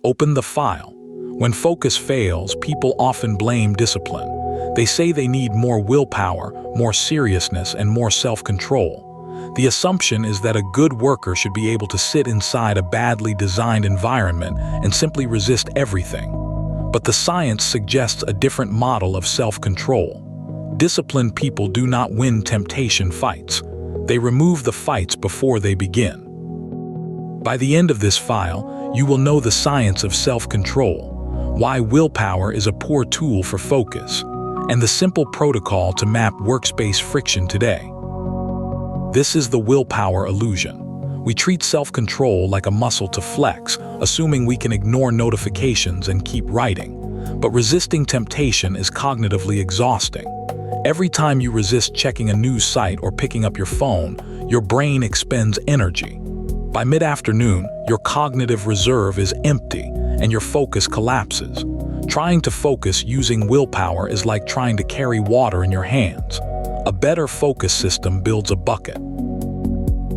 Open the file. When focus fails, people often blame discipline. They say they need more willpower, more seriousness, and more self-control. The assumption is that a good worker should be able to sit inside a badly designed environment and simply resist everything. But the science suggests a different model of self-control. Disciplined people do not win temptation fights. They remove the fights before they begin. By the end of this file, you will know the science of self-control, why willpower is a poor tool for focus, and the simple protocol to map workspace friction today. This is the willpower illusion. We treat self-control like a muscle to flex, assuming we can ignore notifications and keep writing. But resisting temptation is cognitively exhausting. Every time you resist checking a news site or picking up your phone, your brain expends energy. By mid-afternoon, your cognitive reserve is empty and your focus collapses. Trying to focus using willpower is like trying to carry water in your hands. A better focus system builds a bucket.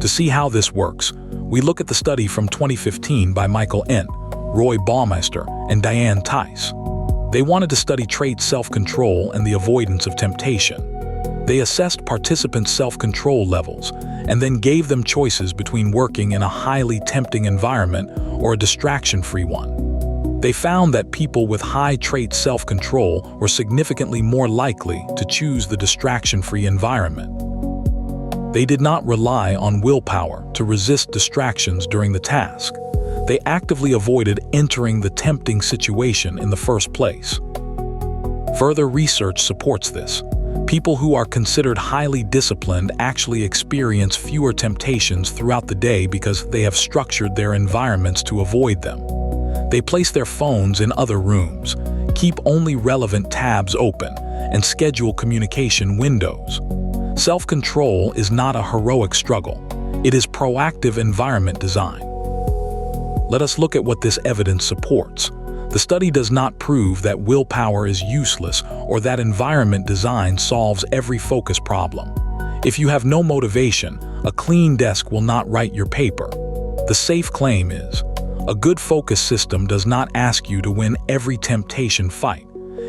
To see how this works, we look at the study from 2015 by Michael N., Roy Baumeister, and Diane Tice. They wanted to study traits self-control and the avoidance of temptation. They assessed participants' self-control levels and then gave them choices between working in a highly tempting environment or a distraction-free one. They found that people with high trait self-control were significantly more likely to choose the distraction-free environment. They did not rely on willpower to resist distractions during the task. They actively avoided entering the tempting situation in the first place. Further research supports this. People who are considered highly disciplined actually experience fewer temptations throughout the day because they have structured their environments to avoid them. They place their phones in other rooms, keep only relevant tabs open, and schedule communication windows. Self-control is not a heroic struggle. It is proactive environment design. Let us look at what this evidence supports. The study does not prove that willpower is useless or that environment design solves every focus problem. If you have no motivation, a clean desk will not write your paper. The safe claim is, a good focus system does not ask you to win every temptation fight.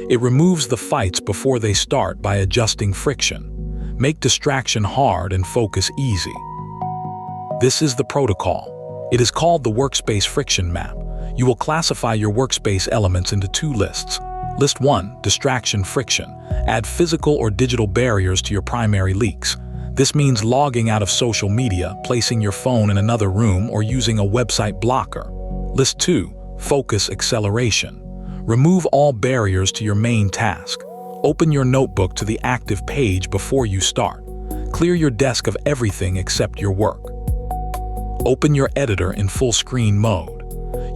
It removes the fights before they start by adjusting friction. Make distraction hard and focus easy. This is the protocol. It is called the workspace friction map. You will classify your workspace elements into two lists. List 1, distraction friction. Add physical or digital barriers to your primary leaks. This means logging out of social media, placing your phone in another room, or using a website blocker. List 2, focus acceleration. Remove all barriers to your main task. Open your notebook to the active page before you start. Clear your desk of everything except your work. Open your editor in full screen mode.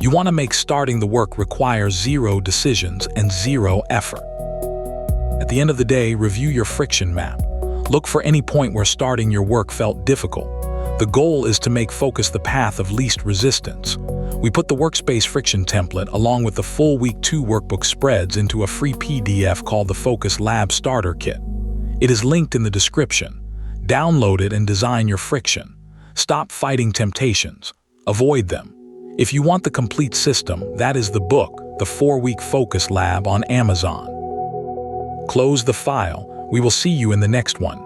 You want to make starting the work require 0 decisions and 0 effort. At the end of the day, review your friction map. Look for any point where starting your work felt difficult. The goal is to make focus the path of least resistance. We put the workspace friction template along with the full Week 2 workbook spreads into a free PDF called the Focus Lab Starter Kit. It is linked in the description. Download it and design your friction. Stop fighting temptations. Avoid them. If you want the complete system, that is the book, the 4-week Focus Lab on Amazon. Close the file. We will see you in the next one.